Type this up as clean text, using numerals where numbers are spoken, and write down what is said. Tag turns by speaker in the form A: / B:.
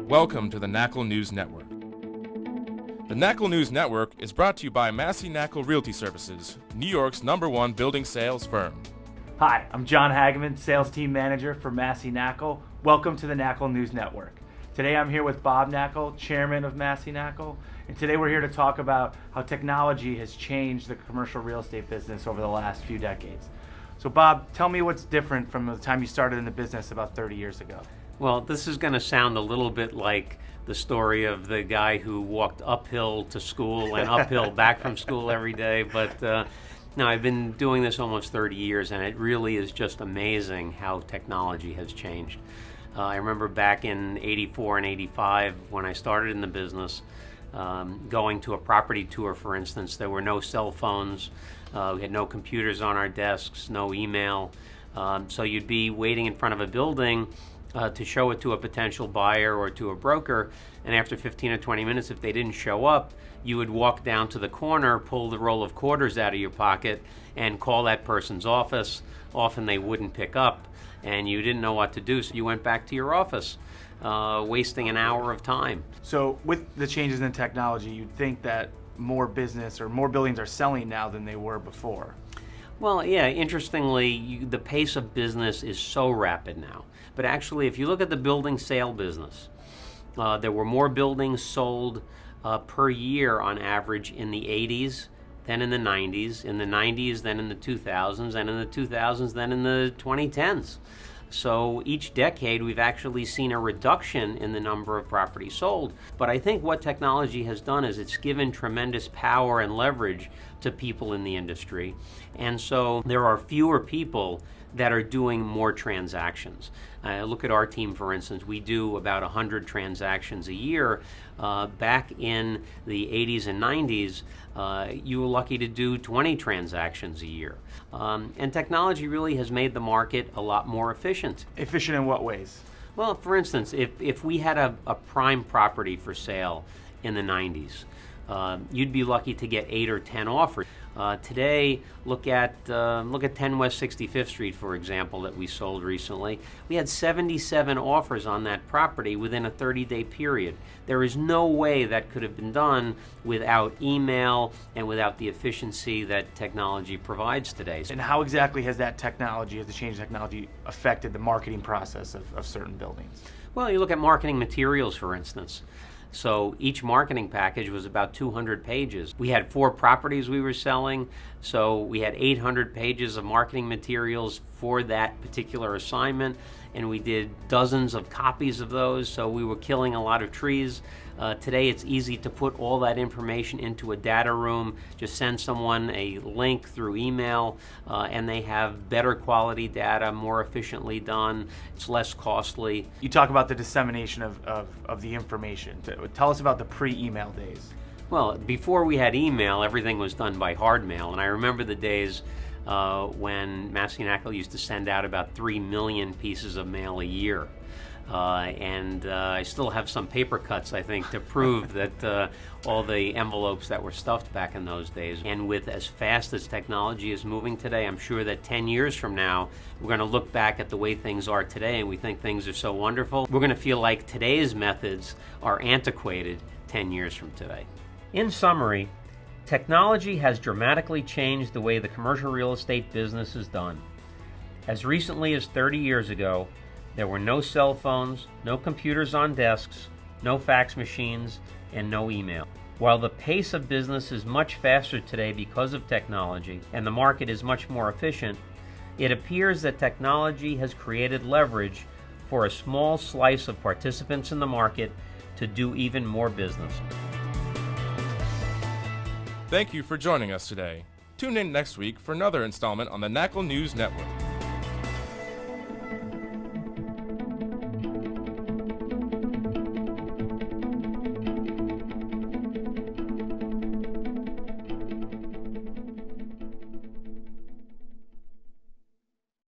A: Welcome to the Knakal News Network. The Knakal News Network is brought to you by Massey Knakal Realty Services, New York's #1 building sales firm.
B: Hi, I'm John Hageman, Sales Team Manager for Massey Knakal. Welcome to the Knakal News Network. Today I'm here with Bob Knakal, Chairman of Massey Knakal, and today we're here to talk about how technology has changed the commercial real estate business over the last few decades. So Bob, tell me what's different from the time you started in the business about 30 years ago.
C: Well, this is going to sound a little bit like the story of the guy who walked uphill to school and uphill back from school every day, but no, I've been doing this almost 30 years, and it really is just amazing how technology has changed. I remember back in '84 and '85 when I started in the business, going to a property tour, for instance. There were no cell phones, we had no computers on our desks, no email, so you'd be waiting in front of a building to show it to a potential buyer or to a broker, and after 15 or 20 minutes, if they didn't show up, you would walk down to the corner, pull the roll of quarters out of your pocket, and call that person's office. Often they wouldn't pick up, and you didn't know what to do, so you went back to your office, wasting an hour of time.
B: So with the changes in technology, you'd think that more business or more buildings are selling now than they were before.
C: Well, yeah, interestingly, the pace of business is so rapid now. But actually, if you look at the building sale business, there were more buildings sold per year on average in the 80s than in the 90s, in the 90s then in the 2000s, and in the 2000s then in the 2010s. So each decade we've actually seen a reduction in the number of properties sold. But I think what technology has done is it's given tremendous power and leverage to people in the industry. And so there are fewer people that are doing more transactions. Look at our team, for instance. We do about 100 transactions a year. Back in the 80s and 90s, you were lucky to do 20 transactions a year. And technology really has made the market a lot more efficient.
B: Efficient in what ways?
C: Well, for instance, if we had a prime property for sale in the 90s, you'd be lucky to get 8 or 10 offers. Today, look at 10 West 65th Street, for example, that we sold recently. We had 77 offers on that property within a 30-day period. There is no way that could have been done without email and without the efficiency that technology provides today.
B: And how exactly has that technology, has the change in technology affected the marketing process of certain buildings?
C: Well, you look at marketing materials, for instance. So each marketing package was about 200 pages. We had 4 properties we were selling, so we had 800 pages of marketing materials for that particular assignment, and we did dozens of copies of those, so we were killing a lot of trees. Today it's easy to put all that information into a data room, just send someone a link through email, and they have better quality data, more efficiently done, it's less costly.
B: You talk about the dissemination of the information. Tell us about the pre-email days.
C: Well, before we had email, everything was done by hard mail, and I remember the days when Massey Knakal used to send out about 3 million pieces of mail a year. And I still have some paper cuts, I think, to prove that all the envelopes that were stuffed back in those days. And with as fast as technology is moving today, I'm sure that 10 years from now, we're going to look back at the way things are today and we think things are so wonderful. We're going to feel like today's methods are antiquated 10 years from today. In summary, technology has dramatically changed the way the commercial real estate business is done. As recently as 30 years ago, there were no cell phones, no computers on desks, no fax machines, and no email. While the pace of business is much faster today because of technology, and the market is much more efficient, it appears that technology has created leverage for a small slice of participants in the market to do even more business.
A: Thank you for joining us today. Tune in next week for another installment on the Knakal News Network.